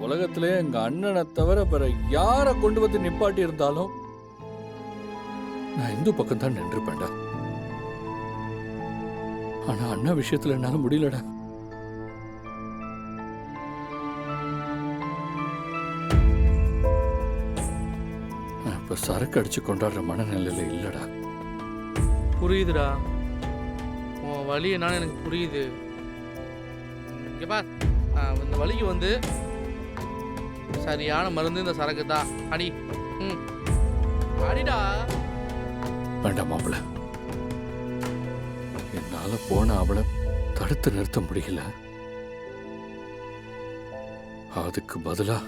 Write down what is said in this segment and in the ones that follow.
உலகத்திலே எங்க அண்ணனை தவிர வேற யாரை கொண்டு வந்து நிப்பாட்டி இருந்தாலும் நான் இந்து பக்கம் தான் நின்றுப்பேன்டா. ஆனா அண்ணா விஷயத்துல என்னால முடியலடா. இப்ப சரக்கு அடிச்சு கொண்டாடுற மனநிலையில இல்லடா. புரியுதுடா, உன் வலி என்னன்னு எனக்கு புரியுது. இங்க பார், இந்த வலிக்கு வந்து சரியான மருந்து இந்த சரக்கு தான். அடி, அடிடா. வேண்டாம் மாப்பிள, என்னால போன அவளை தடுத்து நிறுத்த முடியல. அதுக்கு பதிலா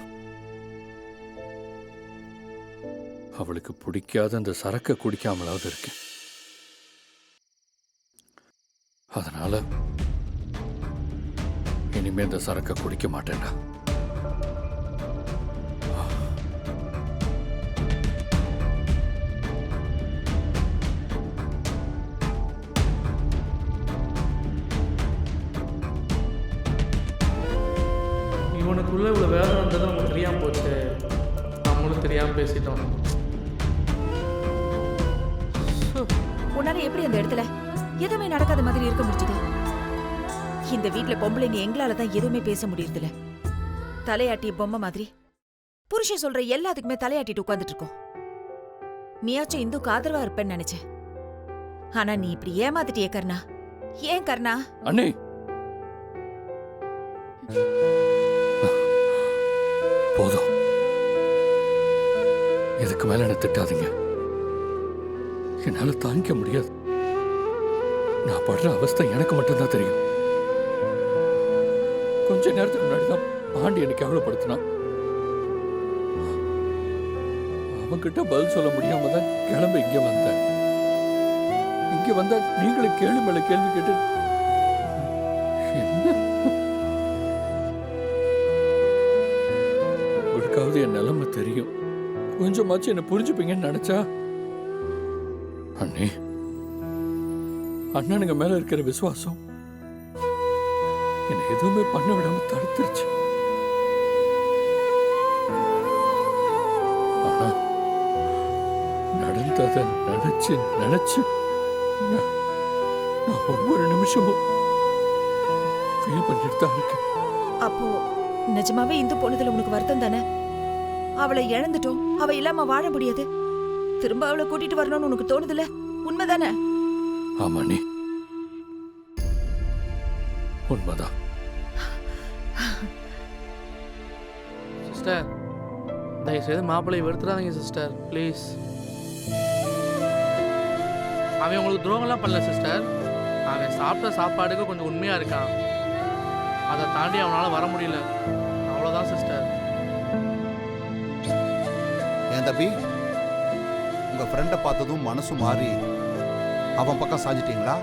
அவளுக்கு பிடிக்காத அந்த சரக்கை குடிக்காமலாவது இருக்கேன். அதனால இனிமே இந்த சரக்கை குடிக்க மாட்டேன்டா. இவனுக்குள்ள இவ்வளோ வேலை வந்தது நமக்கு தெரியாமல் போச்சு. நம்மளும் தெரியாமல் பேசிட்டோம். உன்னால எப்படி அந்த இடத்துல எதுவுமே நடக்காத மாதிரி இருக்க முடிஞ்சது? இந்த வீட்டுல பொம்பளைங்க எங்களால தான் எதுவுமே பேச முடியறதில்ல. தலையாட்டிய பொம்மை மாதிரி புருஷன் சொல்ற எல்லாத்துக்குமே தலையாட்டிட்டு உட்கார்ந்துட்டு இருக்கோம். நீயாச்சும் இந்துக்கு ஆதரவா இருப்பேன்னு நினைச்சேன். ஆனா நீ இப்படி ஏமாத்திட்டியே கர்ணா. ஏன் கர்ணா? அண்ணே, போதும். இதுக்கு மேல என்ன திட்டாதீங்க. என்னால தாங்கிக்க முடியாது. நான் படுற அவஸ்தை எனக்கு மட்டும்தான் தெரியும். கொஞ்ச நேரத்துக்கு முன்னாடிதான் பாண்டி எனக்கு கேவலப்படுத்தினான். அவன்கிட்ட பதில் சொல்ல முடியாம தான் கிளம்ப இங்க வந்தேன். இங்க வந்தா நீங்களும் கேள்வி மேல கேள்வி கேட்டு என்ன உங்களுக்காவது என் நிலைமை தெரியும். கொஞ்சமாச்சும் என்ன புரிஞ்சுப்பீங்கன்னு நினைச்சா. அண்ணே, அண்ணனுங்க மேல இருக்கிற விசுவாசம் என்ன எதுவுமே பண்ண விடாம தடுத்துருச்சு. ஆனா நடந்ததை நினைச்சு நினைச்சு நான் ஒவ்வொரு நிமிஷமும் ஃபீல் பண்ணிட்டு தான் இருக்கேன். அப்போ நிஜமாவே இந்து போனதுல உனக்கு வருத்தம் தானே? அவளை இழந்துட்டோம், அவ இல்லாம வாழ முடியாது. திரும்ப அவளை கூட்டிட்டு வரணும்னு உனக்கு தோணுதுல? உண்மைதானே? ஆமா நீ, உண்மைதான். சிஸ்டர், தயவுசெய்து மாப்பிள்ளையை வெறுத்துறாதீங்க சிஸ்டர், ப்ளீஸ். அவன் உங்களுக்கு துரோகம்லாம் பண்ணல சிஸ்டர். அவன் சாப்பிட்ட சாப்பாடுக்கு கொஞ்சம் உண்மையா இருக்கான். அதை தாண்டி அவனால் வர முடியல, அவ்வளோதான் சிஸ்டர். என் தம்பி, உங்க ஃப்ரெண்டை பார்த்ததும் மனசு மாறி அவன் பக்கம் சாஞ்சிட்டீங்களா?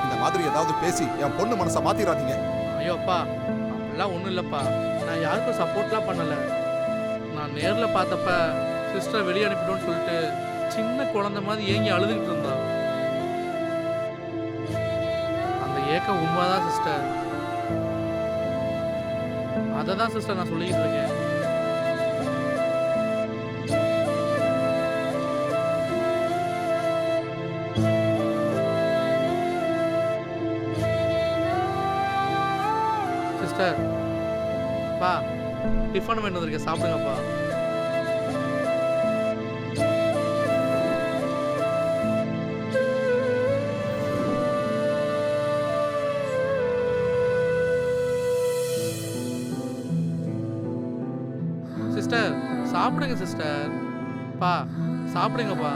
இந்த மாதிரி ஏதாவது பேசி என் பொண்ணு மனசை மாத்திராதீங்க. ஐயோ அப்பா, அப்படிலாம் ஒன்றும் இல்லைப்பா. நான் யாருக்கும் சப்போர்ட்லாம் பண்ணலை. நான் நேரில் பார்த்தப்ப சிஸ்டரை வெளியே அனுப்பிட்டோன்னு சொல்லிட்டு சின்ன குழந்தை மாதிரி ஏங்கி அழுதுகிட்டு இருந்தான். அந்த ஏக்கம் உண்மைதான் சிஸ்டர். அதை தான் சிஸ்டர் நான் சொல்லிக்கிட்டு இருக்கேன். சிஸ்டர், பா டிஃபன் வேணும் வந்திருக்கேன், சாப்பிடுங்கப்பா. சிஸ்டர் சாப்பிடுங்க சிஸ்டர். பா சாப்பிடுங்கப்பா.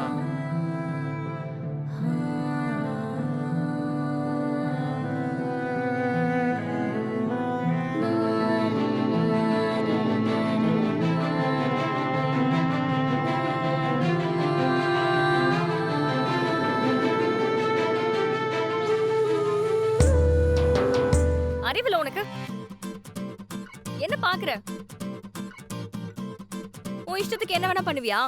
அறிவில்லை உனக்கு? என்ன பாக்குற? உன் இஷ்டத்துக்கு என்ன வேணா பண்ணுவியா?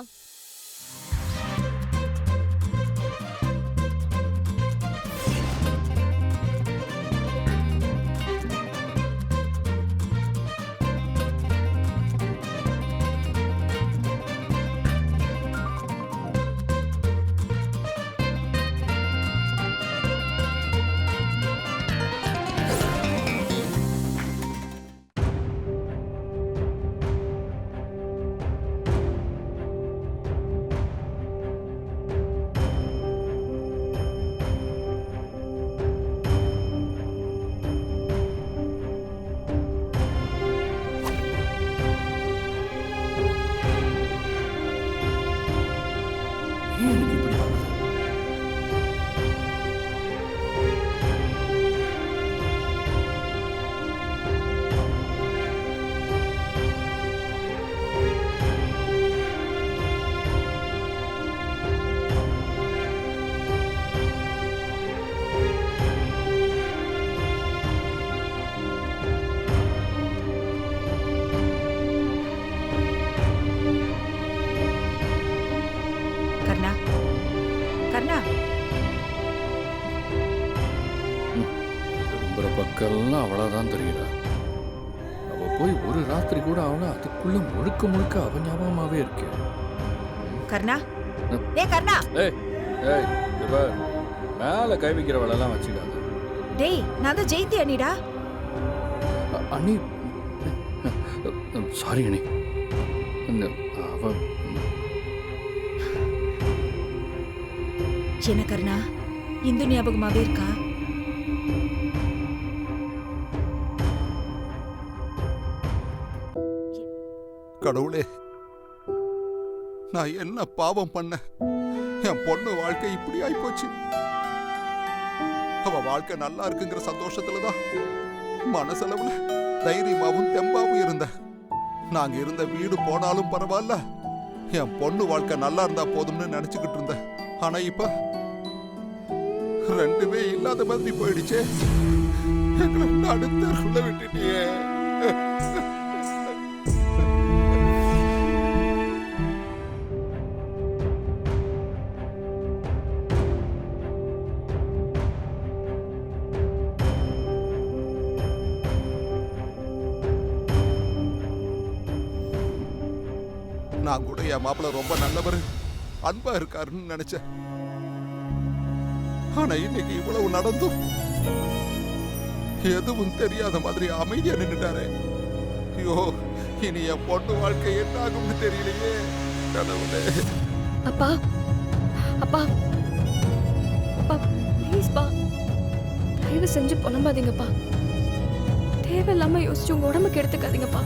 எனக்கெல்லாம் அவ்வளோதான் தெரியுறா. அவ போய் ஒரு ராத்திரி கூட அவளை அதுக்குள்ள முழுக்க முழுக்க அவ ஞாபகமாவே இருக்கேன். கர்ணா, டேய் கர்ணா, ஏய் ஏய் இவ மேல கை வைக்கிற வேலைலாம் வச்சுக்காத. டேய் நான் தான் ஜெயந்தி அண்ணிடா. அண்ணி சாரி அண்ணி. அவ என்ன கர்ணா, இந்து ஞாபகமாவே இருக்கா? கடவுளே, நான் என்ன பாவம் பண்ண? என் பொண்ணு வாழ்க்கை இப்படி ஆயிப்போச்சு. அவ வாழ்க்கை நல்லா இருக்குங்கிற சந்தோஷத்துலதான் மனசளவுல தைரியமாவும் தெம்பாவும் இருந்த. நாங்க இருந்த வீடு போனாலும் பரவாயில்ல, என் பொண்ணு வாழ்க்கை நல்லா இருந்தா போதும்னு நினைச்சுக்கிட்டு இருந்தேன். ஆனா இப்ப ரெண்டுமே இல்லாத மாதிரி போயிடுச்சே. எங்களை நடுத்தருக்குள்ள விட்டுட்டியே. நான் கூட என் மாப்பிள்ள ரொம்ப நல்லவர், அன்பா இருக்காருன்னு நினைச்சேன். ஆனா இன்னைக்கு இவ்வளவு நடந்தும் எதுவும் தெரியாத மாதிரி அமைதியா நின்னுட்டாரே. ஐயோ, இனி என் பொண்ணு வாழ்க்கை என்ன ஆகும்னு தெரியலையே. கடவுளே. அப்பா அப்பா அப்பா ப்ளீஸ் பா, தயவு செஞ்சு புலம்பாதீங்கப்பா. தேவையில்லாம யோசிச்சு உங்க உடம்புக்கு எடுத்துக்காதீங்கப்பா.